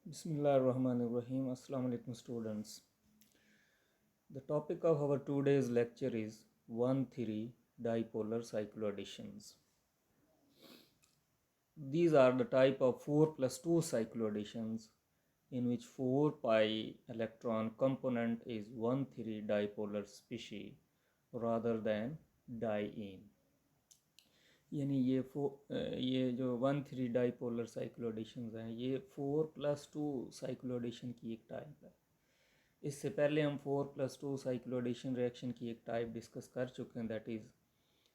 Bismillahirrahmanirrahim. Assalamu alaikum students. The topic of our today's lecture is 1,3 dipolar cycloadditions. These are the type of 4 plus 2 cycloadditions in which 4 pi electron component is 1,3 dipolar species rather than diene. यानी ये जो 1,3 dipolar साइक्लोएडिशंस हैं ये 4+2 cycloaddition की एक type है। इससे पहले हम 4+2 साइक्लोएडिशन रिएक्शन की एक टाइप डिस्कस कर चुके हैं, दैट इज़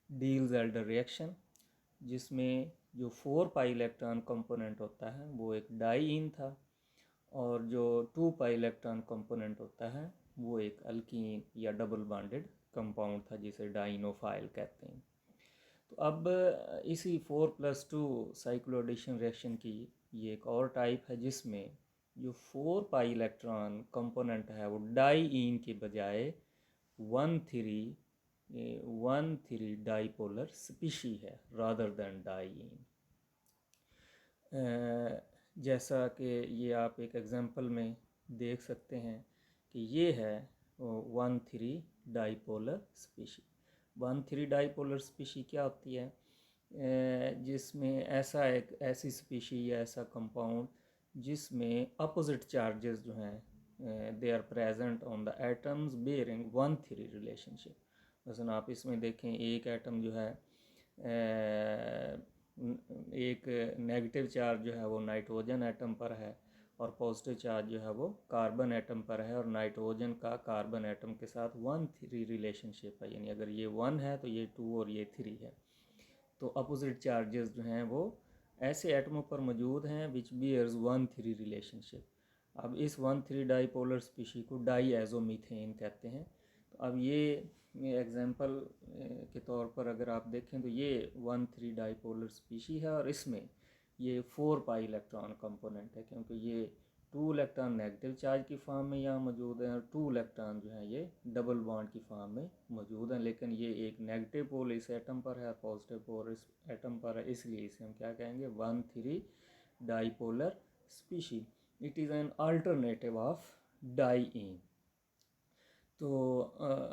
डील्स-एल्डर रिएक्शन, जिसमें जो 4 पाई इलेक्ट्रॉन कंपोनेंट होता है वो एक डाईइन था और जो 2 पाई इलेक्ट्रॉन कंपोनेंट होता है वो एक अल्कीन या डबल बॉन्डेड कंपाउंड था जिसे डाइनोफाइल कहते हैं। तो अब इसी 4+2 साइक्लोएडिशन रिएक्शन की ये एक और टाइप है जिसमें जो 4 पाई इलेक्ट्रॉन कंपोनेंट है वो डाईइन के बजाय 1,3 डाईपोलर स्पीशी है रादर देन डाईइन। जैसा कि ये आप एक एग्जांपल में देख सकते हैं कि ये है 1,3 डाईपोलर स्पीशी। 1,3 डाईपोलर स्पीशी क्या होती है? जिसमें ऐसी स्पीशी या ऐसा कंपाउंड जिसमें अपोजिट चार्जेस जो हैं they are present on the atoms bearing 1,3 relationship. मसलन आप इसमें देखें, एक एटम जो है एक नेगेटिव चार्ज जो है वो नाइट्रोजन एटम पर है और पॉजिटिव चार्ज जो है वो कार्बन एटम पर है और नाइट्रोजन का कार्बन एटम के साथ 1,3 रिलेशनशिप है, यानी अगर ये 1 है तो ये 2 और ये 3 है। तो अपोजिट चार्जेस जो हैं वो ऐसे एटमों पर मौजूद हैं विच बियर्स 1,3 रिलेशनशिप। अब इस 1,3 डाईपोलर स्पीशी को डाईएज़ोमीथेन कहते हैं। तो अब ये एग्जांपल के तौर पर अगर आप देखें तो ये 1,3 डाईपोलर स्पीशी है और इसमें ये 4 पाई इलेक्ट्रॉन कंपोनेंट है, क्योंकि ये 2 इलेक्ट्रॉन नेगेटिव चार्ज की फॉर्म में यहाँ मौजूद हैं और 2 इलेक्ट्रॉन जो है ये डबल बॉन्ड की फॉर्म में मौजूद हैं, लेकिन ये एक नेगेटिव पोल इस एटम पर है, पॉजिटिव पोल इस एटम पर है, इसलिए इसे हम क्या कहेंगे? 1,3 dipolar species. It is an alternative of diene. तो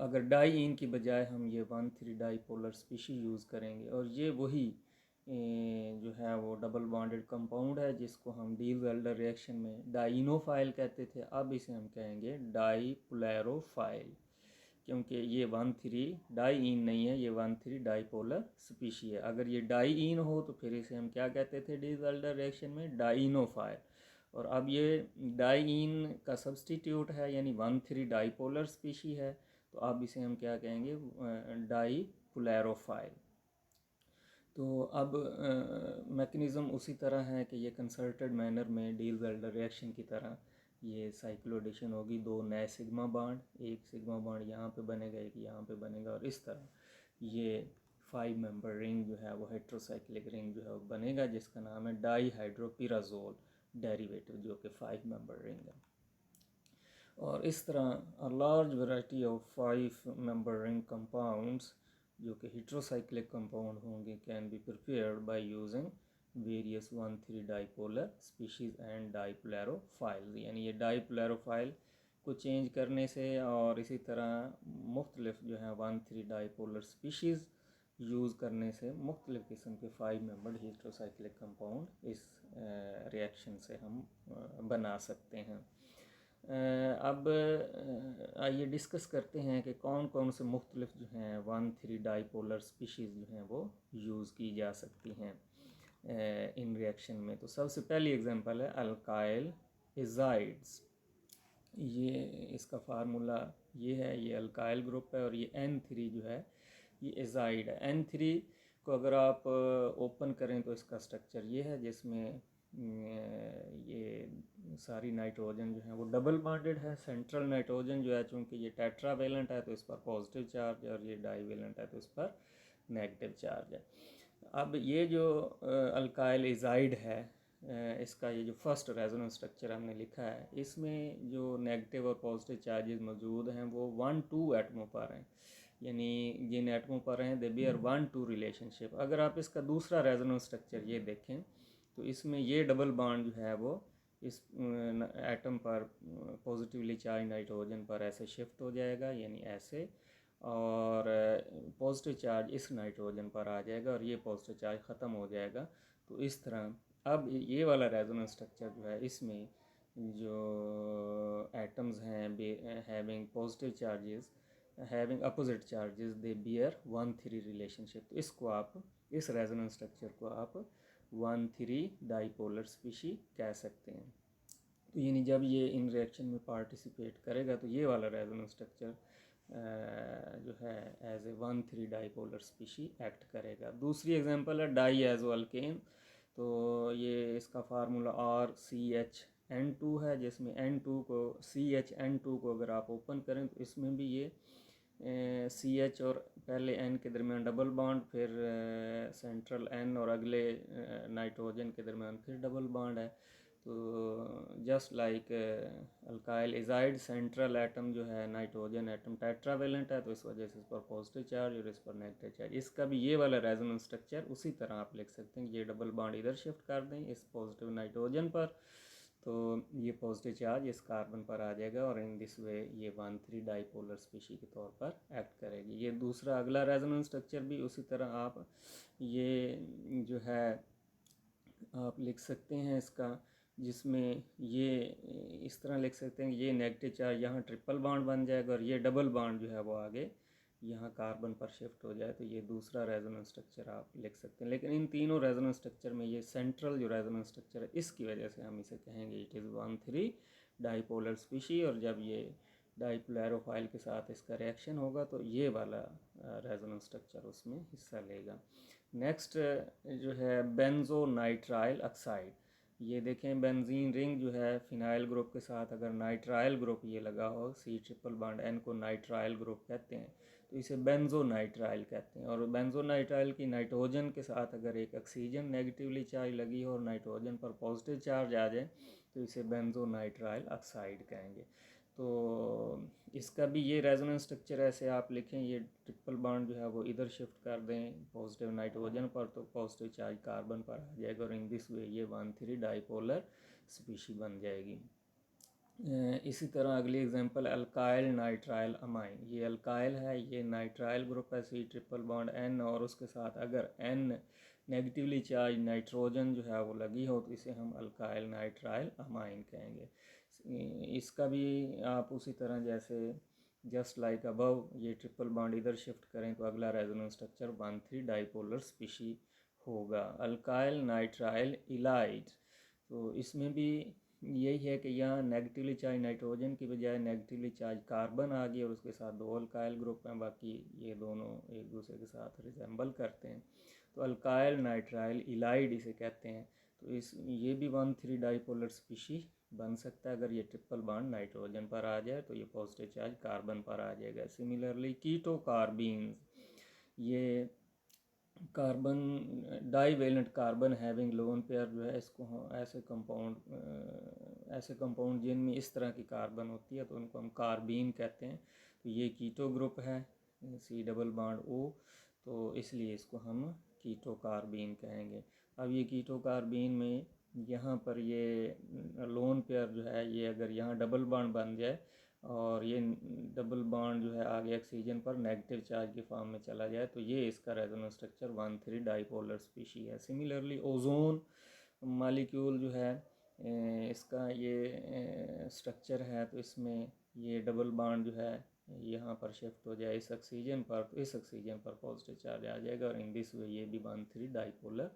अगर डाईइन की बजाय हम ये 1,3 डाईपोलर स्पीशी यूज़ करेंगे और ये वही जो है वो डबल बॉन्डेड कंपाउंड है जिसको हम डील्स-एल्डर रिएक्शन में डाइनोफाइल कहते थे, अब इसे हम कहेंगे डाईपोलैरोफाइल, क्योंकि ये 1,3 डाईइन नहीं है, ये 1,3 डाईपोलर स्पीशी है। अगर ये डाईइन हो तो फिर इसे हम क्या कहते थे डील्स-एल्डर रिएक्शन में? डाइनोफाइल। और अब ये डाईइन का सब्सटीट्यूट है, यानी 1,3 डाईपोलर स्पीशी है, तो अब इसे हम क्या कहेंगे? डाईपोलैरोफाइल। तो अब मैकेनिज़्म उसी तरह है कि ये कंसर्टेड मैनर में डील्स-एल्डर रिएक्शन की तरह ये साइक्लोएडिशन होगी। 2 नए सिग्मा बॉन्ड, एक सिग्मा बॉन्ड यहाँ पे बनेगा, एक यहाँ पे बनेगा और इस तरह ये 5 मेंबर रिंग जो है वो हेट्रोसाइक्लिक रिंग जो है वो बनेगा, जिसका नाम है डाईहाइड्रोपिराजोल डेरिवेटिव, जो कि 5 मेंबर रिंग है। और इस तरह a large variety of 5 member ring compounds जो कि हेट्रोसाइक्लिक कंपाउंड होंगे can be prepared by using various 1,3 dipolar species and dipolarophile. यानी ये डाईपोलैरोफाइल को चेंज करने से और इसी तरह मुख्तलिफ जो है 1,3 डाईपोलर स्पीशीज़ यूज़ करने से मुख्तलिफ़ किस्म के 5 मेंबर्ड हेट्रोसाइक्लिक कंपाउंड इस रिएक्शन से हम बना सकते हैं। अब आइए डिस्कस करते हैं कि कौन कौन से मुख्तलिफ जो हैं 1,3 डाईपोलर स्पीशीज़ जो हैं वो यूज़ की जा सकती हैं इन रिएक्शन में। तो सबसे पहली एग्जांपल है अल्काइल एजाइड्स। ये इसका फार्मूला ये है, ये अल्काइल ग्रुप है और ये N3 जो है ये एजाइड है। N3 को अगर आप ओपन करें तो इसका स्ट्रक्चर ये है, जिसमें ये सारी नाइट्रोजन जो है वो डबल बॉन्डेड है। सेंट्रल नाइट्रोजन जो है, चूँकि ये टेट्रावेलेंट है तो इस पर पॉजिटिव चार्ज है और ये डाईवेलेंट है तो इस पर नेगेटिव चार्ज है। अब ये जो अल्काइल एजाइड है, इसका ये जो फर्स्ट रेजोनेंस स्ट्रक्चर हमने लिखा है, इसमें जो नेगेटिव और पॉजिटिव चार्जेस मौजूद हैं वो 1,2 एटमों पर हैं, यानी जिन एटमों पर हैं दे बियर 1,2 रिलेशनशिप। अगर आप इसका दूसरा रेजोनेंस स्ट्रक्चर ये देखें तो इसमें ये डबल बॉन्ड जो है वो इस एटम पर पॉजिटिवली चार्ज नाइट्रोजन पर ऐसे शिफ्ट हो जाएगा, यानी ऐसे, और पॉजिटिव चार्ज इस नाइट्रोजन पर आ जाएगा और ये पॉजिटिव चार्ज ख़त्म हो जाएगा। तो इस तरह अब ये वाला रेजोनेंस स्ट्रक्चर जो है, इसमें जो एटम्स हैं having positive charges having opposite charges दे बियर 1,3 रिलेशनशिप। तो इसको आप, इस रेजोनेंस स्ट्रक्चर को आप 1,3 डाइपोलर स्पीशी कह सकते हैं। तो यानी जब ये इन रिएक्शन में पार्टिसिपेट करेगा तो ये वाला रेजोनेंस स्ट्रक्चर जो है as a 1,3 dipolar species act करेगा। दूसरी एग्जांपल है डाईएजो अल्केन। तो ये इसका फार्मूला RCHN2 है, जिसमें N2 को CHN2 को अगर आप ओपन करें तो इसमें भी ये CH और पहले N के दरमियान डबल बॉन्ड, फिर सेंट्रल N और अगले नाइट्रोजन के दरमियान फिर डबल बॉन्ड है। तो just like alkyl azide central atom जो है नाइट्रोजन एटम टेट्रावेलेंट है, तो इस वजह से इस पर पॉजिटिव चार्ज और इस पर नेगेटिव चार्ज। इसका भी ये वाला रेजोनेंस स्ट्रक्चर उसी तरह आप लिख सकते हैं, ये डबल बॉन्ड इधर शिफ्ट कर दें इस पॉजिटिव नाइट्रोजन पर, तो ये पॉजिटिव चार्ज इस कार्बन पर आ जाएगा और इन दिस वे ये 1,3 डाइपोलर स्पीशी के तौर पर एक्ट करेगी। ये दूसरा अगला रेजोनेंस स्ट्रक्चर भी उसी तरह आप ये जो है आप लिख सकते हैं इसका, जिसमें ये इस तरह लिख सकते हैं कि ये नेगेटिव चार्ज यहाँ ट्रिपल बॉन्ड बन जाएगा और ये डबल बॉन्ड जो है वो आगे यहाँ कार्बन पर शिफ्ट हो जाए, तो ये दूसरा रेजोनेंस स्ट्रक्चर आप लिख सकते हैं। लेकिन इन तीनों रेजोनेंस स्ट्रक्चर में ये सेंट्रल जो रेजोनेंस स्ट्रक्चर है, इसकी वजह से हम इसे कहेंगे इट इज़ 1,3 डाइपोलर स्पीशी, और जब ये डाइपोलैरोफाइल के साथ इसका रिएक्शन होगा तो ये वाला रेजोनेंस स्ट्रक्चर उसमें हिस्सा लेगा। नेक्स्ट जो है बेंजोनाइट्राइल ऑक्साइड। ये देखें बेंजीन रिंग जो है फिनाइल ग्रुप के साथ अगर नाइट्राइल ग्रुप ये लगा हो, C ट्रिपल बॉन्ड N को नाइट्राइल ग्रुप कहते हैं, तो इसे बेंजोनाइट्राइल कहते हैं। और बेंजोनाइट्राइल की नाइट्रोजन के साथ अगर एक ऑक्सीजन नेगेटिवली चार्ज लगी हो और नाइट्रोजन पर पॉजिटिव चार्ज आ जाए तो इसे बेंजोनाइट्राइल ऑक्साइड कहेंगे। तो इसका भी ये रेजोनेंस स्ट्रक्चर ऐसे आप लिखें, ये ट्रिपल बॉन्ड जो है वो इधर शिफ्ट कर दें पॉजिटिव नाइट्रोजन पर, तो पॉजिटिव चार्ज कार्बन पर आ जाएगा और इन दिस वे ये 1,3 डाइपोलर स्पीशी बन जाएगी। इसी तरह अगली एग्जांपल अल्काइल नाइट्राइल अमाइन। ये अल्काइल है, ये नाइट्राइल ग्रुप है C ट्रिपल बॉन्ड N, और उसके साथ अगर N नेगेटिवली चार्ज नाइट्रोजन जो है वो लगी हो तो इसे हम अल्काइल नाइट्राइल अमाइन कहेंगे। इसका भी आप उसी तरह जैसे जस्ट लाइक अबव ये ट्रिपल बॉन्ड इधर शिफ्ट करें तो अगला रेजोनेंस स्ट्रक्चर 1,3 डाइपोलर स्पीशी होगा। अल्काइल नाइट्राइल इलाइड, तो इसमें भी यही है कि यहाँ नेगेटिवली चार्ज नाइट्रोजन की बजाय नेगेटिवली चार्ज कार्बन आ गई और उसके साथ दो अल्काइल ग्रुप हैं, बाकी ये दोनों एक दूसरे के साथ रिजेंबल करते हैं, तो अल्काइल नाइट्राइल इलाइड इसे कहते हैं। तो इस ये भी 1,3 डाइपोलर स्पीशी बन सकता है। अगर ये ट्रिपल बॉन्ड नाइट्रोजन पर आ जाए तो ये पॉजिटिव चार्ज कार्बन पर आ जाएगा। सिमिलरली कीटो कार्बीन्स, ये carbon divalent carbon having lone pair जो है, इसको ऐसे कंपाउंड जिनमें इस तरह की कार्बन होती है तो उनको हम कार्बीन कहते हैं। तो ये कीटो ग्रुप है C डबल बॉन्ड O, तो इसलिए इसको हम कीटो कार्बीन कहेंगे। अब ये कीटो कार्बीन में यहाँ पर ये लोन पेयर जो है ये अगर यहाँ डबल बॉन्ड बन जाए और ये डबल बॉन्ड जो है आगे ऑक्सीजन पर नेगेटिव चार्ज की फॉर्म में चला जाए तो ये इसका रेजोनेंस स्ट्रक्चर 1,3 डाइपोलर स्पीशी है। सिमिलरली ओजोन मालिक्यूल जो है इसका ये स्ट्रक्चर है, तो इसमें ये डबल बॉन्ड जो है यहाँ पर शिफ्ट हो जाए इस ऑक्सीजन पर, तो इस ऑक्सीजन पर पॉजिटिव चार्ज आ जाएगा और इन दिस वे ये भी 1,3 डाइपोलर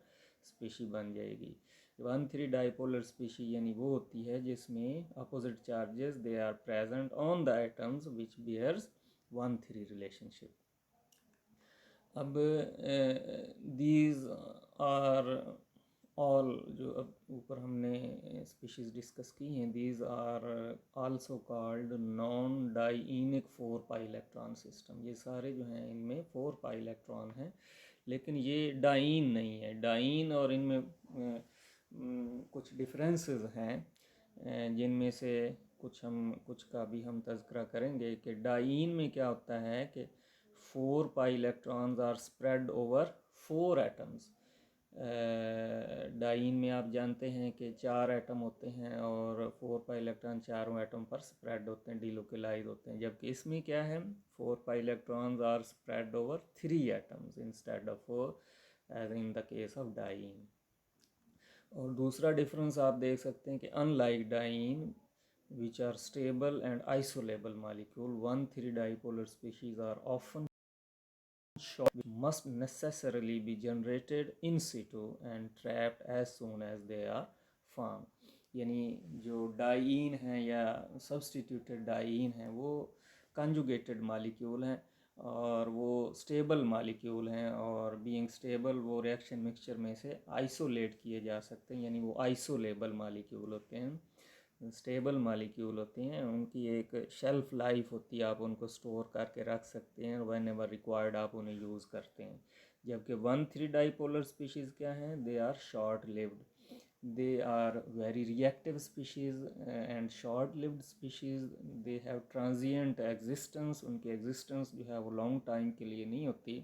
स्पीशी बन जाएगी। 1,3 डाइपोलर स्पीशी यानी वो होती है जिसमें opposite charges they are present on the atoms which bears 1,3 relationship. अब दीज आर ऑल जो अब ऊपर हमने स्पीशीज़ डिस्कस की हैं, these are also called non dienic 4 pi electron system. ये सारे जो हैं इनमें 4 पाई इलेक्ट्रॉन हैं, लेकिन ये डाइन नहीं है। डाइन और इनमें कुछ डिफरेंसेस हैं जिनमें से कुछ का भी हम तज़किरा करेंगे कि डाइन में क्या होता है कि 4 pi electrons are spread over 4 atoms. Diene में आप जानते हैं कि 4 एटम होते हैं और 4 पाई इलेक्ट्रॉन चारों एटम पर स्प्रेड होते हैं, डिलोकेलाइज होते हैं, जबकि इसमें क्या है 4 pi electrons are spread over 3 atoms instead of 4 as in the case of diene. और दूसरा डिफरेंस आप देख सकते हैं कि unlike diene which are stable and isolable molecule, 1,3 dipolar species are often short, which must necessarily be generated in situ and trapped as soon as they are formed। यानी जो dine हैं या सब्सटीट्यूटेड डाइन हैं वो conjugated molecule हैं और वो stable molecule हैं, और बीइंग स्टेबल वो रिएक्शन मिक्सचर में से आइसोलेट किए जा सकते हैं, यानी वो आइसोलेबल मालिक्यूल होते हैं, स्टेबल मालिक्यूल होते हैं, उनकी एक शेल्फ लाइफ होती है, आप उनको स्टोर करके रख सकते हैं और व्हेन एवर रिक्वायर्ड आप उन्हें यूज़ करते हैं। जबकि 1,3 डाइपोलर स्पीशीज़ क्या हैं, they are short lived, they are very reactive species and short lived species, they have transient existence, उनकी एग्जिस्टेंस जो है वो लॉन्ग टाइम के लिए नहीं होती,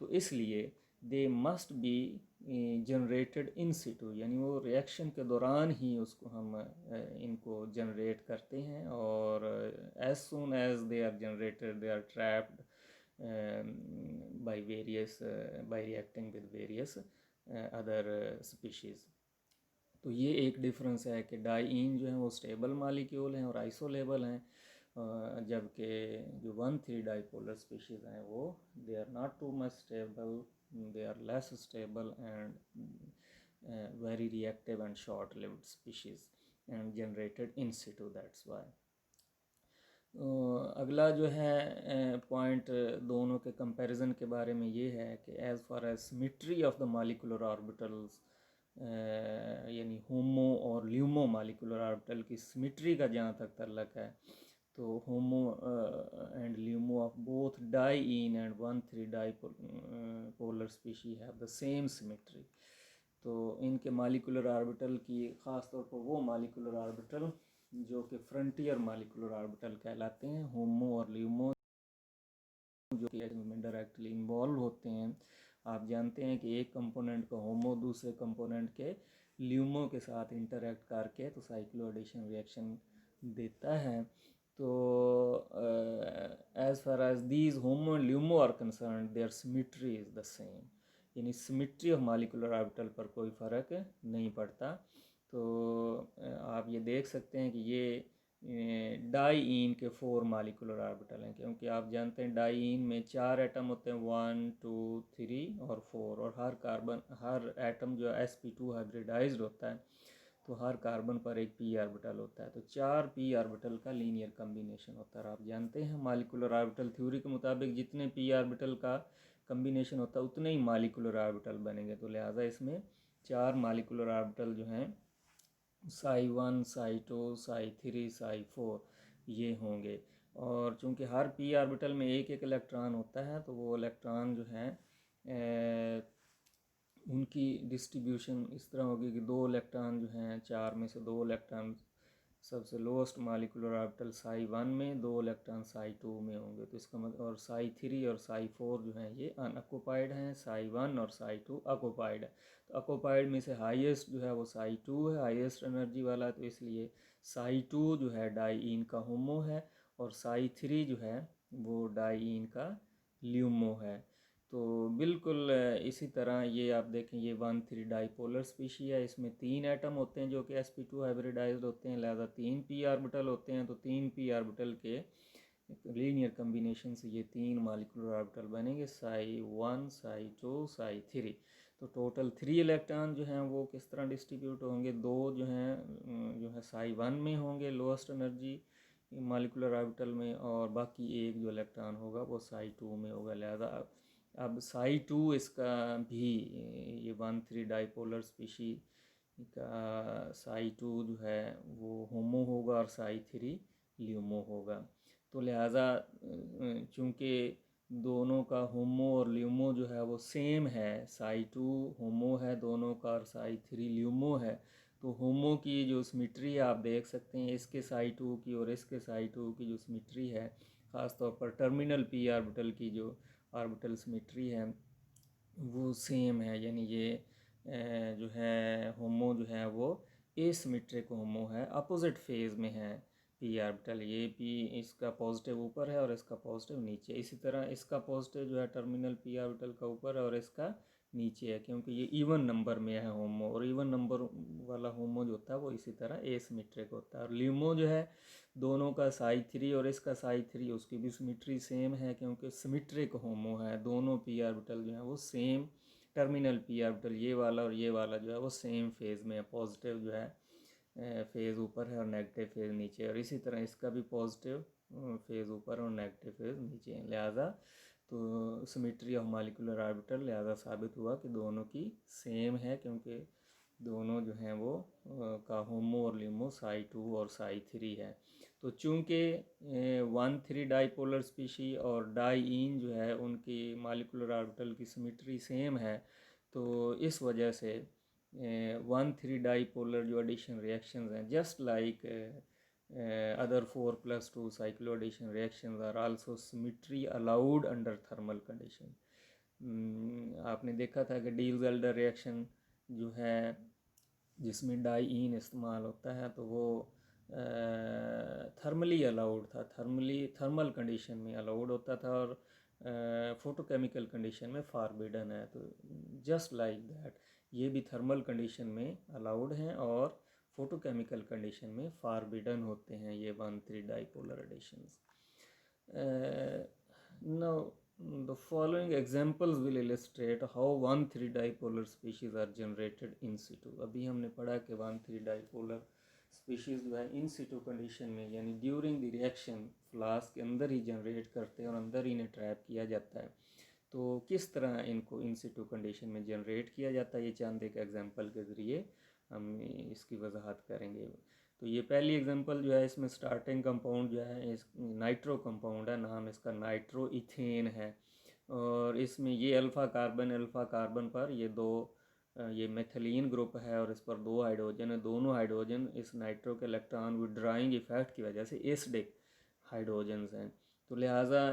तो इसलिए they must be generated in Situ, यानी वो रिएक्शन के दौरान ही उसको हम इनको जनरेट करते हैं, और as soon as they are generated they are trapped by various by reacting with various other species. तो ये एक डिफरेंस है कि डाइन जो है वो स्टेबल मालिक्यूल हैं और आइसोलेबल हैं, जबकि जो 1,3 डाइपोलर स्पीशीज़ हैं वो they are not too much stable, they are less stable and very reactive and short lived species and generated in situ, that's why। अगला जो है पॉइंट दोनों के कंपैरिजन के बारे में ये है कि as far as symmetry of the molecular orbitals, यानी होमो और ल्यूमो मॉलिक्यूलर ऑर्बिटल की सिमेट्री का जहाँ तक तल्लक है, तो HOMO and LUMO of both diene and 1,3 dipolar species have the same symmetry. तो इनके मॉलिक्यूलर ऑर्बिटल की ख़ास तौर पर वो मॉलिक्यूलर ऑर्बिटल जो कि फ्रंटियर मॉलिक्यूलर ऑर्बिटल कहलाते हैं, होमो और ल्यूमो, जो कि में डायरेक्टली इन्वॉल्व होते हैं। आप जानते हैं कि एक कंपोनेंट का होमो दूसरे कंपोनेंट के ल्यूमो के साथ इंटरेक्ट करके तो साइक्लो एडिशन रिएक्शन देता है। तो as far as these HOMO and LUMO are concern their symmetry is the same, यानी सिमेट्री ऑफ मॉलिक्यूलर ऑर्बिटल पर कोई फ़र्क नहीं पड़ता। तो आप ये देख सकते हैं कि ये डाइन के 4 मॉलिक्यूलर ऑर्बिटल हैं, क्योंकि आप जानते हैं डाइन में 4 एटम होते हैं, 1 2 3 और 4, और हर एटम जो sp2 हाइब्रिडाइज्ड होता है तो हर कार्बन पर एक p ऑर्बिटल होता है, तो 4 p ऑर्बिटल का लीनियर कम्बिनेशन होता है। आप जानते हैं मॉलिक्यूलर ऑर्बिटल थ्योरी के मुताबिक जितने p ऑर्बिटल का कम्बिनेशन होता है उतने ही मॉलिक्यूलर ऑर्बिटल बनेंगे, तो लिहाजा इसमें 4 मॉलिक्यूलर ऑर्बिटल जो हैं psi1 psi2 psi3 psi4 ये होंगे, और चूंकि हर p ऑर्बिटल में एक एक इलेक्ट्रॉन होता है तो वो इलेक्ट्रॉन जो हैं उनकी डिस्ट्रीब्यूशन इस तरह होगी कि 2 इलेक्ट्रॉन जो हैं 4 में से 2 इलेक्ट्रॉन सबसे लोएस्ट मॉलिक्यूलर ऑर्बिटल psi1 में, 2 इलेक्ट्रॉन psi2 में होंगे, तो इसका मतलब, और psi3 और psi4 जो हैं ये अनऑक्युपाइड हैं, psi1 और psi2 ऑक्युपाइड है। तो ऑक्युपाइड में से हाईएस्ट जो है वो psi2 है, हाईएस्ट एनर्जी वाला, तो इसलिए psi2 जो है डाइइन का होमो है और psi3 जो है वो डाइइन का ल्यूमो है। तो बिल्कुल इसी तरह ये आप देखें, ये 1,3 डाइपोलर स्पीशी है, इसमें 3 एटम होते हैं जो कि sp2 हाइब्रिडाइज्ड होते हैं, लिहाजा 3 p ऑर्बिटल होते हैं, तो 3 p ऑर्बिटल के लीनियर कम्बिनेशन से ये 3 मॉलिक्यूलर ऑर्बिटल बनेंगे, psi1 psi2 psi3। तो टोटल 3 इलेक्ट्रॉन जो हैं वो किस तरह डिस्ट्रीब्यूट होंगे, 2 जो है psi1 में होंगे लोएस्ट एनर्जी मॉलिक्यूलर ऑर्बिटल में, और बाकी एक जो इलेक्ट्रॉन होगा वो psi2 में होगा। लिहाजा अब psi2 इसका भी, ये 1,3 डाइपोलर स्पीशी का psi2 जो है वो होमो होगा और psi3 ल्यूमो होगा। तो लिहाजा चूँकि दोनों का होमो और ल्यूमो जो है वो सेम है, psi2 होमो है दोनों का और psi3 ल्यूमो है, तो होमो की जो सिमेट्री आप देख सकते हैं इसके psi2 की और इसके psi2 की जो सिमेट्री है, ख़ास तौर पर टर्मिनल p ऑर्बिटल की जो ऑर्बिटल सिमेट्री है वो सेम है, यानी ये जो है होमो जो है वो एसिमेट्रिक होमो है, अपोजिट फेज में है पी ऑर्बिटल। ये पी इसका पॉजिटिव ऊपर है और इसका पॉजिटिव नीचे। इसी तरह इसका पॉजिटिव जो है टर्मिनल पी ऑर्बिटल का ऊपर है और इसका नीचे है, क्योंकि ये इवन नंबर में है होमो, और इवन नंबर वाला होमो जो होता है वो इसी तरह एसिमेट्रिक होता है। और ल्यूमो जो है दोनों का साई 3 और इसका साई 3, उसकी भी सिमिट्री सेम है, क्योंकि सिमिट्रिक होमो है। दोनों पी ऑर्बिटल जो है वो सेम टर्मिनल पी ऑर्बिटल, ये वाला और ये वाला जो है वो सेम फेज में है। पॉजिटिव जो है फेज़ ऊपर है और नेगेटिव फेज़ नीचे है, और इसी तरह इसका भी पॉजिटिव फेज़ ऊपर और नेगेटिव फेज़ नीचे है। लिहाजा तो सिमिट्री ऑफ मॉलिक्यूलर ऑर्बिटल लिहाजा साबित हुआ कि दोनों की सेम है, क्योंकि दोनों जो हैं वो का होमो और ल्यूमो साई 2 और साई 3 है। तो चूँकि 1,3 डाईपोलर स्पीशी और डाईईन जो है उनकी मॉलिक्यूलर ऑर्बिटल की सिमिट्री सेम है, तो इस वजह से 1,3 डाईपोलर जो एडिशन रिएक्शंस हैं, just like other 4+2 cycloaddition reactions are also symmetry allowed under thermal condition. आपने देखा था कि डील-ज़ेल्डर रिएक्शन जो है जिसमें डाईईन इस्तेमाल होता है तो वो थर्मली अलाउड था, थर्मल कंडीशन में अलाउड होता था, और फोटोकेमिकल कंडीशन में फॉरबिडन है। तो जस्ट लाइक दैट ये भी थर्मल कंडीशन में अलाउड हैं और फोटोकेमिकल कंडीशन में फॉरबिडन होते हैं ये 1,3 dipolar additions. Now the following examples will illustrate how 1,3 dipolar species are generated in situ. अभी हमने पढ़ा कि 1,3 dipolar species जो है इन situ कंडीशन में यानी ड्यूरिंग द रिएक्शन फ्लास्क के अंदर ही जनरेट करते हैं और अंदर ही इन्हें ट्रैप किया जाता है। तो किस तरह इनको इन situ कंडीशन में जनरेट किया जाता है, ये चंद एक एग्जाम्पल के ज़रिए हम इसकी वजाहत करेंगे। तो ये पहली एग्जांपल जो है, इसमें स्टार्टिंग कंपाउंड जो है इस नाइट्रो कंपाउंड है, नाम इसका नाइट्रो इथेन है, और इसमें ये अल्फ़ा कार्बन पर ये दो ये मेथिलीन ग्रुप है और इस पर दो हाइड्रोजन है। दोनों हाइड्रोजन इस नाइट्रो के इलेक्ट्रॉन विड्राइंग इफेक्ट की वजह से एसिडिक हाइड्रोजन्स हैं। तो लिहाजा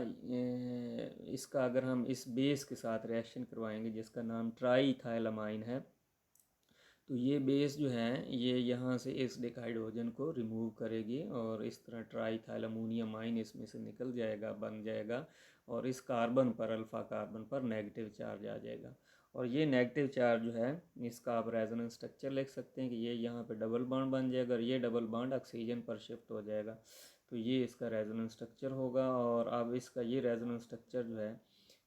इसका अगर हम इस बेस के साथ रिएक्शन करवाएंगे जिसका नाम ट्राई इथाइलमाइन है, तो ये बेस जो है ये यहाँ से एसिडिक हाइड्रोजन को रिमूव करेगी और इस तरह ट्राईथाइलअमोनियम आयन इसमें से निकल जाएगा, बन जाएगा, और इस कार्बन पर अल्फ़ा कार्बन पर नेगेटिव चार्ज आ जाएगा। और ये नेगेटिव चार्ज जो है इसका आप रेजोनेंस स्ट्रक्चर लिख सकते हैं कि ये यहाँ पे डबल बॉन्ड बन जाएगा और ये डबल बॉन्ड ऑक्सीजन पर शिफ्ट हो जाएगा। तो ये इसका रेजोनेंस स्ट्रक्चर होगा। और अब इसका ये रेजोनेंस स्ट्रक्चर जो है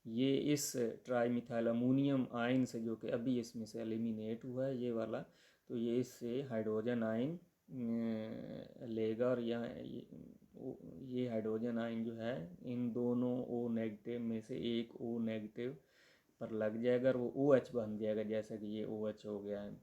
ये इस ट्राईमिथाइल अमोनियम आयन से, जो कि अभी इसमें से एलिमिनेट हुआ है ये वाला, तो ये इससे हाइड्रोजन आयन लेगा, और यहाँ ये हाइड्रोजन आयन जो है इन दोनों O नेगेटिव में से एक O नेगेटिव पर लग जाएगा और वो OH बन जाएगा, जैसा कि ये OH हो गया है।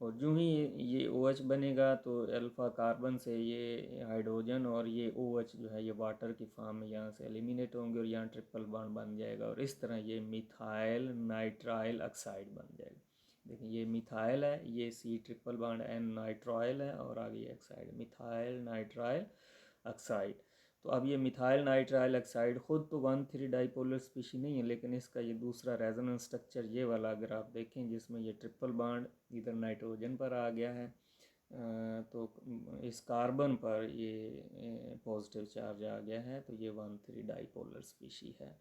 और जो ही ये OH बनेगा तो अल्फ़ा कार्बन से ये हाइड्रोजन और ये OH जो है ये वाटर की फॉर्म में यहाँ से एलिमिनेट होंगे और यहाँ ट्रिपल बॉन्ड बन जाएगा, और इस तरह ये मिथाइल नाइट्राइल ऑक्साइड बन जाएगा। देखिए ये मिथाइल है, ये C triple bond N nitrile है, और आगे ये ऑक्साइड मिथाइल नाइट्राइल ऑक्साइड। तो अब ये मिथाइल नाइट्राइल ऑक्साइड ख़ुद तो 1,3 डाईपोलर स्पीशी नहीं है, लेकिन इसका ये दूसरा रेजोनेंस स्ट्रक्चर ये वाला अगर आप देखें जिसमें ये ट्रिपल बॉन्ड इधर नाइट्रोजन पर आ गया है, तो इस कार्बन पर ये पॉजिटिव चार्ज आ गया है, तो ये 1,3 डाईपोलर स्पीशी है।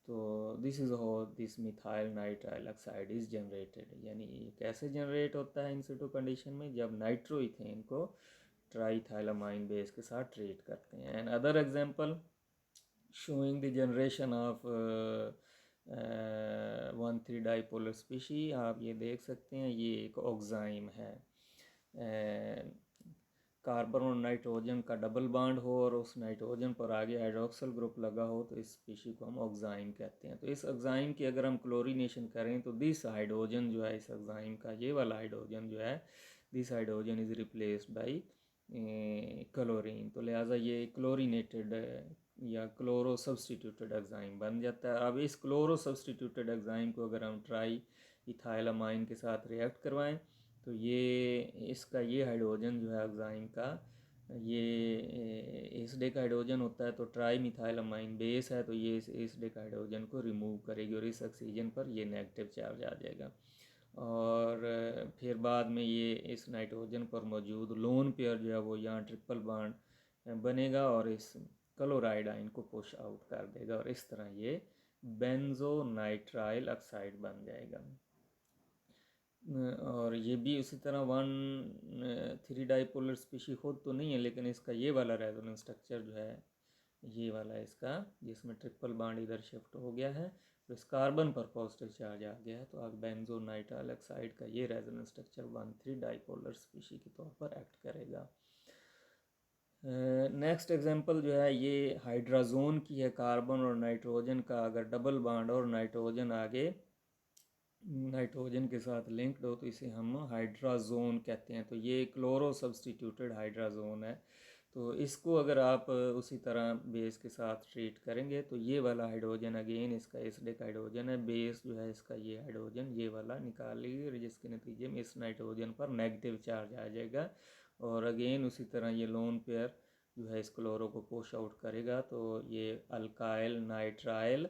तो this is how this methyl nitrile oxide is generated. यानी कैसे जनरेट होता है इन सिटू कंडीशन में, जब नाइट्रो इथेन को ट्राईथाइलमाइन बेस के साथ ट्रीट करते हैं। And other example showing the generation of 1,3 dipolar species, आप ये देख सकते हैं, ये एक ऑक्साइम है। कार्बन और नाइट्रोजन का डबल बॉन्ड हो और उस नाइट्रोजन पर आगे हाइड्रोक्सिल ग्रुप लगा हो, तो इस स्पीशी को हम ऑक्साइम कहते हैं। तो इस ऑक्साइम की अगर हम क्लोरीनेशन करें तो दिस हाइड्रोजन जो है इस ऑक्साइम का, ये वाला हाइड्रोजन जो है, this hydrogen is replaced by chlorine. तो लिहाजा ये क्लोरीनेटेड या क्लोरो सब्सटीट्यूटेड एग्जाइम बन जाता है। अब इस क्लोरो सब्सटीट्यूटेड एग्जाइम को अगर हम ट्राई इथाइलमाइन के साथ रिएक्ट करवाएं तो ये इसका ये हाइड्रोजन जो है एग्जाइम का ये एसिडिक हाइड्रोजन होता है, तो ट्राई मिथाइलमाइन बेस है, तो ये इस एसिडिक हाइड्रोजन को रिमूव करेगी और इस ऑक्सीजन पर ये नेगेटिव चार्ज आ जाएगा। और फिर बाद में ये इस नाइट्रोजन पर मौजूद लोन पेयर जो है वो यहाँ ट्रिपल बॉन्ड बनेगा और इस क्लोराइड आयन को पुश आउट कर देगा और इस तरह ये बेंजोनाइट्राइल ऑक्साइड बन जाएगा। और ये भी उसी तरह 1,3 डाइपोलर स्पीशी खुद तो नहीं है, लेकिन इसका ये वाला रेजोनेंस स्ट्रक्चर जो है ये वाला इसका, जिसमें ट्रिपल बॉन्ड इधर शिफ्ट हो गया है तो इस कार्बन पर पॉजिटिव चार्ज आ गया है, तो अब बेंजोनाइट्राइल ऑक्साइड का ये रेजोनेंस स्ट्रक्चर 1,3 डाइपोलर स्पीशी के तौर पर एक्ट करेगा। नेक्स्ट एग्जांपल जो है ये हाइड्राजोन की है, कार्बन और नाइट्रोजन का अगर डबल बॉन्ड और नाइट्रोजन आगे नाइट्रोजन के साथ लिंक्ड हो तो इसे हम हाइड्राजोन कहते हैं। तो ये क्लोरो सब्सटीट्यूटेड हाइड्राजोन है। तो इसको अगर आप उसी तरह बेस के साथ ट्रीट करेंगे तो ये वाला हाइड्रोजन अगेन इसका एसिडिक हाइड्रोजन है, बेस जो है इसका ये हाइड्रोजन ये वाला निकाल लीजिए, जिसके नतीजे में इस नाइट्रोजन पर नेगेटिव चार्ज आ जाएगा और अगेन उसी तरह ये लोन पेयर जो है इस क्लोरो को पुश आउट करेगा तो ये अल्काइल नाइट्राइल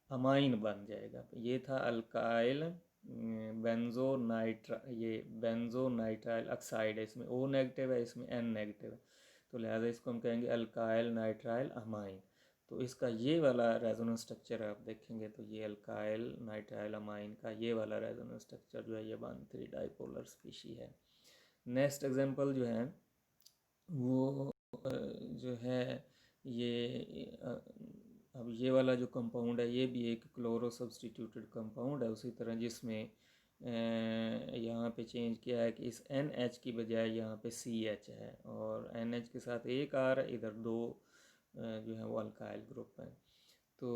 अमाइन बन जाएगा। तो ये था अल्काइल ये बेंजोनाइट्राइल ऑक्साइड है, इसमें O नेगेटिव है, इसमें N नेगेटिव है, तो लिहाजा इसको हम कहेंगे अल्काइल नाइट्राइल अमाइन। तो इसका ये वाला रेजोनेंस स्ट्रक्चर आप देखेंगे तो ये अल्काइल नाइट्राइल अमाइन का ये वाला रेजोनेंस स्ट्रक्चर जो है ये 1,3 डाइपोलर स्पीशी है। नेक्स्ट एग्जांपल जो है वो जो है ये अब ये वाला जो कंपाउंड है ये भी एक क्लोरो सब्सटीट्यूटेड कंपाउंड है, उसी तरह जिसमें यहाँ पे चेंज किया है कि इस NH की बजाय यहाँ पे CH है और NH के साथ एक R है, इधर दो जो है वो अल्काइल ग्रुप है। तो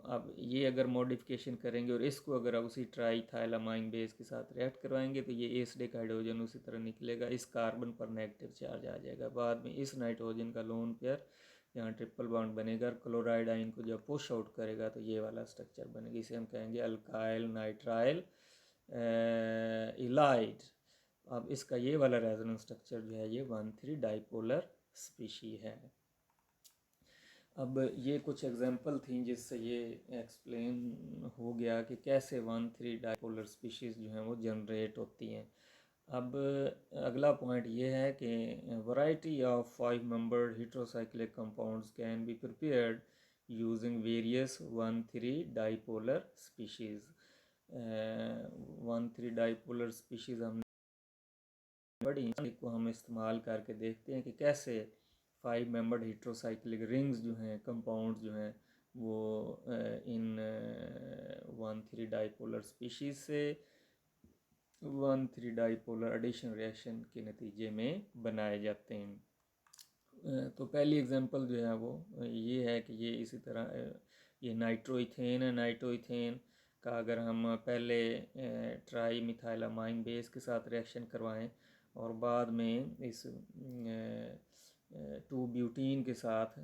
अब ये अगर मॉडिफिकेशन करेंगे और इसको अगर आप उसी ट्राईथाइलामाइन बेस के साथ रिएक्ट करवाएंगे तो ये एसिडिक हाइड्रोजन उसी तरह निकलेगा, इस कार्बन पर नेगेटिव चार्ज आ जाएगा। बाद में इस नाइट्रोजन का लोन पेयर यहाँ ट्रिपल बॉन्ड बनेगा, क्लोराइड आयन को जब पुश आउट करेगा तो ये वाला स्ट्रक्चर बनेगा, इसे हम कहेंगे अल्काइल नाइट्राइल इलाइड। अब इसका ये वाला रेजोनेंस स्ट्रक्चर जो है ये 1,3 डाइपोलर स्पीशी है। अब ये कुछ एग्जांपल थी जिससे ये एक्सप्लेन हो गया कि कैसे 1,3 डाइपोलर स्पीशीज़ जो हैं वो जनरेट होती हैं। अब अगला पॉइंट ये है कि variety of 5 membered heterocyclic compounds can be prepared using various 1,3 dipolar species. 1,3 dipolar species हमने बड़ी को हम इस्तेमाल करके देखते हैं कि कैसे 5 मेंबर्ड हेटेरोसाइक्लिक रिंग्स जो हैं कंपाउंड जो हैं वो इन 1,3 डाइपोलर स्पीशीज़ से 1,3 डाइपोलर एडिशन रिएक्शन के नतीजे में बनाए जाते हैं। तो पहली एग्जांपल जो है वो ये है कि ये इसी तरह ये नाइट्रोइथेन है। नाइट्रोइथेन का अगर हम पहले ट्राई मिथाइलामाइन बेस के साथ रिएक्शन करवाएं और बाद में इस 2 ब्यूटीन के साथ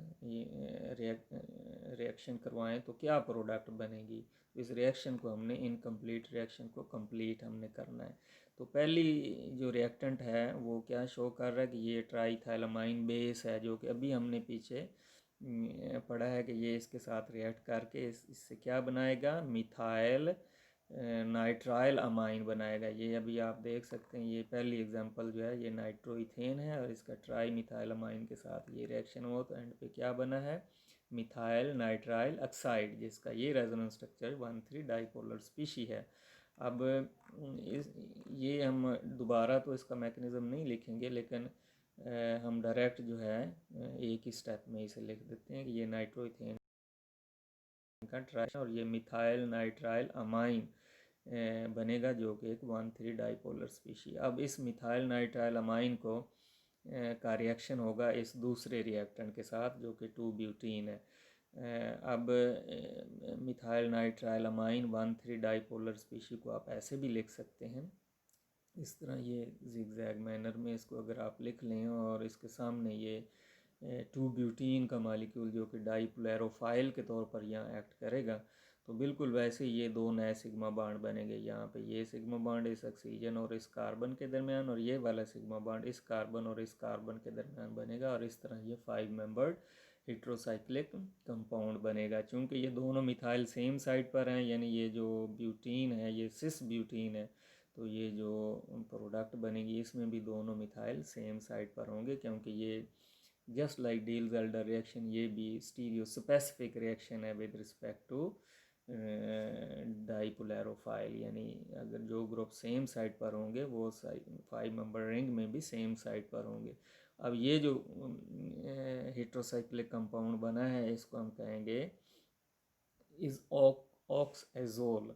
रिएक्शन करवाएं तो क्या प्रोडक्ट बनेगी। तो इस रिएक्शन को हमने इनकम्प्लीट रिएक्शन को कंप्लीट हमने करना है। तो पहली जो रिएक्टेंट है वो क्या शो कर रहा है कि ये ट्राईथाइलामाइन बेस है, जो कि अभी हमने पीछे पढ़ा है कि ये इसके साथ रिएक्ट करके इससे क्या बनाएगा, मिथाइल नाइट्राइल अमाइन बनाएगा। ये अभी आप देख सकते हैं, ये पहली एग्जांपल जो है ये नाइट्रोइथेन है और इसका ट्राई मिथाइल अमाइन के साथ ये रिएक्शन हुआ तो एंड पे क्या बना है, मिथाइल नाइट्राइल ऑक्साइड, जिसका ये रेजोनेंस स्ट्रक्चर 1,3 डाइपोलर स्पीशी है। अब ये हम दोबारा तो इसका मैकेनिज़्म नहीं लिखेंगे, लेकिन हम डायरेक्ट जो है एक ही स्टेप में इसे लिख देते हैं कि ये नाइट्रोइथेन का ट्राई और ये मिथाइल नाइट्राइल अमाइन बनेगा, जो कि एक 1,3 डाइपोलर स्पीशी। अब इस मिथाइल नाइट्राइल अमाइन को का रिएक्शन होगा इस दूसरे रिएक्टेंट के साथ जो कि 2 ब्यूटीन है। अब methyl nitrile amine 1,3 dipolar species को आप ऐसे भी लिख सकते हैं, इस तरह ये जिगजैग मैनर में इसको अगर आप लिख लें और इसके सामने ये 2 ब्यूटीन का मालिक्यूल जो कि डाइप्लेरोफाइल के तौर पर यहाँ एक्ट करेगा, तो बिल्कुल वैसे ये दो नए सिग्मा बॉन्ड बनेंगे। यहाँ पे ये सिग्मा बॉन्ड इस ऑक्सीजन और इस कार्बन के दरमियान और ये वाला सिग्मा बॉन्ड इस कार्बन और इस कार्बन के दरमियान बनेगा और इस तरह ये 5 मेंबर्ड हेटेरोसाइक्लिक कंपाउंड बनेगा। चूँकि ये दोनों मिथाइल सेम साइड पर हैं, यानी ये जो ब्यूटीन है ये सिस ब्यूटीन है, तो ये जो प्रोडक्ट बनेगी इसमें भी दोनों मिथाइल सेम साइड पर होंगे, क्योंकि ये जस्ट लाइक डील्स-एल्डर रिएक्शन ये भी स्टीरियो स्पेसिफिक रिएक्शन है विद रिस्पेक्ट टू डाईपोलैरोफाइल, यानी अगर जो ग्रुप सेम साइड पर होंगे वो 5 मेंबर रिंग में भी सेम साइड पर होंगे। अब ये जो हेट्रोसाइक्लिक कंपाउंड बना है इसको हम कहेंगे इस ऑक्सएजोल,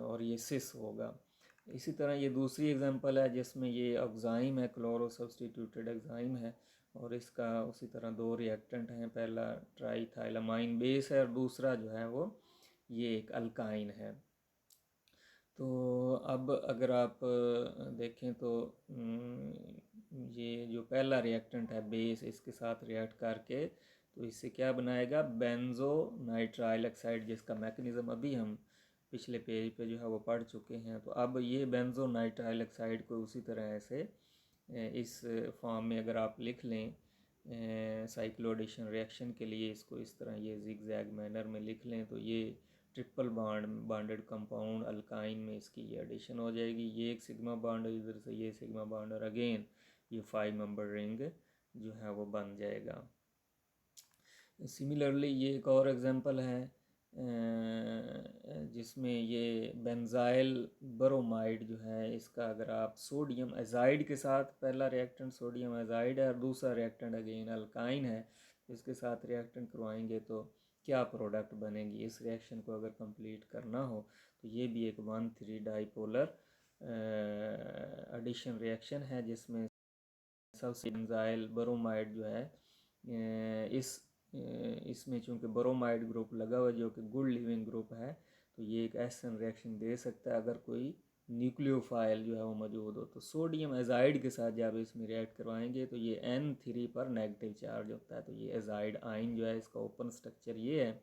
और ये सिस होगा। इसी तरह ये दूसरी एग्जांपल है जिसमें ये ऑक्साइम है, क्लोरो सब्सटीट्यूटेड ऑक्साइम है, और इसका उसी तरह दो रिएक्टेंट हैं, पहला ट्राईथाइलामाइन बेस है और दूसरा जो है वो ये एक अल्काइन है। तो अब अगर आप देखें तो ये जो पहला रिएक्टेंट है बेस, इसके साथ रिएक्ट करके तो इससे क्या बनाएगा, बेंजो नाइट्राइल ऑक्साइड, जिसका मैकेनिज़्म अभी हम पिछले पेज पे जो है वो पढ़ चुके हैं। तो अब ये बेंजो नाइट्राइल ऑक्साइड को उसी तरह ऐसे इस फॉर्म में अगर आप लिख लें साइक्लोएडिशन रिएक्शन के लिए, इसको इस तरह ये जिगजैग मैनर में लिख लें, तो ये ट्रिपल बॉन्डेड कंपाउंड अल्काइन में इसकी ये एडिशन हो जाएगी। ये एक सिग्मा बॉन्ड, इधर से ये सिग्मा बॉन्ड, और अगेन ये 5 मेंबर रिंग जो है वो बन जाएगा। सिमिलरली ये एक और एग्जांपल है जिसमें ये बेंजाइल ब्रोमाइड जो है, इसका अगर आप सोडियम एजाइड के साथ, पहला रिएक्टेंट सोडियम एजाइड है और दूसरा रिएक्टेंट अगेन अल्काइन है, इसके साथ रिएक्टेंट करवाएंगे तो क्या प्रोडक्ट बनेगी। इस रिएक्शन को अगर कंप्लीट करना हो तो ये भी एक 1,3 डाईपोलर एडिशन रिएक्शन है, जिसमें सबसे बेंजाइल ब्रोमाइड जो है इसमें चूँकि ब्रोमाइड ग्रुप लगा हुआ जो कि गुड लिविंग ग्रुप है, तो ये एक एसिड रिएक्शन दे सकता है अगर कोई न्यूक्लियोफाइल जो है वो मौजूद हो। तो सोडियम एजाइड के साथ जब इसमें रिएक्ट करवाएंगे तो ये N3 पर नेगेटिव चार्ज होता है, तो ये एजाइड आइन जो है इसका ओपन स्ट्रक्चर ये है।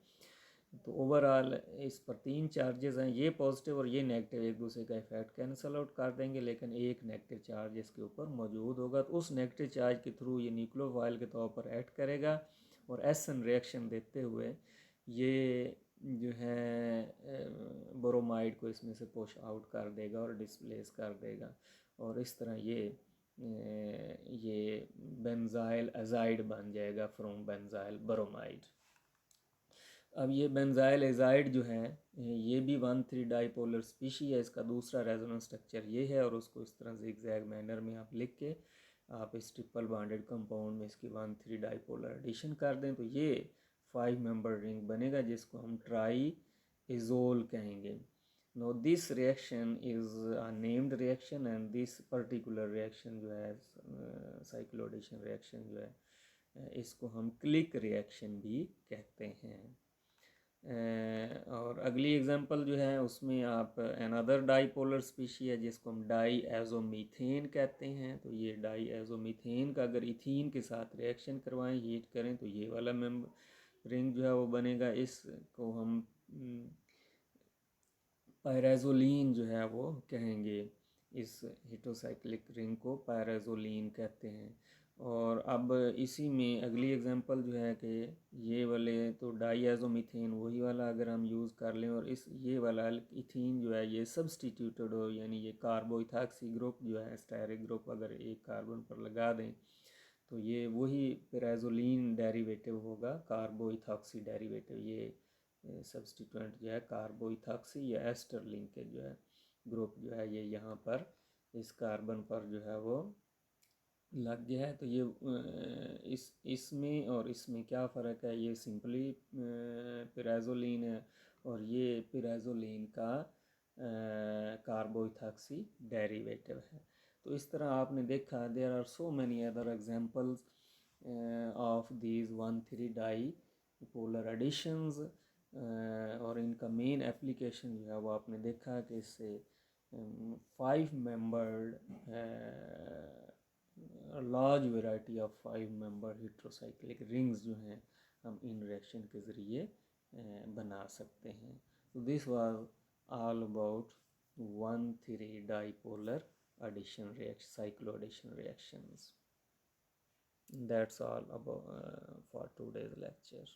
तो ओवरऑल इस पर 3 चार्जेस हैं, ये पॉजिटिव और ये नेगेटिव एक दूसरे का इफेक्ट कैंसिल आउट कर देंगे, लेकिन एक नेगेटिव चार्ज इसके ऊपर मौजूद होगा। तो उस नेगेटिव चार्ज के थ्रू ये न्यूक्लियोफाइल के तौर पर एक्ट करेगा और एसिड रिएक्शन देते हुए ये जो है ब्रोमाइड को इसमें से पुश आउट कर देगा और डिस्प्लेस कर देगा, और इस तरह ये बेंजाइल एजाइड बन जाएगा फ्रॉम बेंजाइल ब्रोमाइड। अब ये बेंजाइल एजाइड जो है ये भी 1,3 डाईपोलर स्पीशी है, इसका दूसरा रेजोनेंस स्ट्रक्चर ये है, और उसको इस तरह जिगजैग मैनर में आप लिख के आप इस ट्रिपल बॉन्डेड कंपाउंड में इसकी 1,3 डाईपोलर एडिशन कर दें तो ये 5 मेंबर रिंग बनेगा, जिसको हम ट्राई इजोल कहेंगे। No this reaction is a named reaction, and this particular reaction जो है साइक्लोएडिशन रिएक्शन जो है इसको हम क्लिक रिएक्शन भी कहते हैं। और अगली एग्जांपल जो है उसमें आप अनदर डाईपोलर स्पीशी है जिसको हम डाईएजोमीथेन कहते हैं। तो ये डाईएजोमीथेन का अगर इथीन के साथ रिएक्शन करवाएं, हीट करें, तो ये वाला रिंग जो है वो बनेगा। इसको हम पायराजोलिन जो है वो कहेंगे, इस हेटेरोसाइक्लिक रिंग को पायराजोलिन कहते हैं। और अब इसी में अगली एग्जांपल जो है कि ये वाले तो डाईएजोमीथेन वही वाला अगर हम यूज़ कर लें और ये वाला इथीन जो है ये सब्सटीट्यूटेड हो, यानी ये कार्बोइथाक्सी ग्रुप जो है स्टेरिक ग्रुप अगर एक कार्बन पर लगा दें तो ये वही पैराजोलिन डेरिवेटिव होगा, कार्बोइथाक्सी डेरिवेटिव। ये सब्सटीट्यूएंट जो है कार्बोइथाक्सी या एस्टर लिंकेज जो है ग्रुप जो है ये यहाँ पर इस कार्बन पर जो है वो लग गया है। तो ये इसमें और इसमें क्या फ़र्क है, ये सिंपली पैराजोलिन है और ये पैराजोलिन का कार्बोइथाक्सी डेरिवेटिव है। तो इस तरह आपने देखा there are so many other examples of these 1,3 dipolar additions, और इनका मेन एप्लीकेशन जो है वो आपने देखा कि इससे 5 membered large variety of 5 member heterocyclic rings जो हैं हम इन रिएक्शन के ज़रिए बना सकते हैं। तो this was all about 1,3 dipolar addition reaction, cycloaddition reactions. That's all about for today's lecture.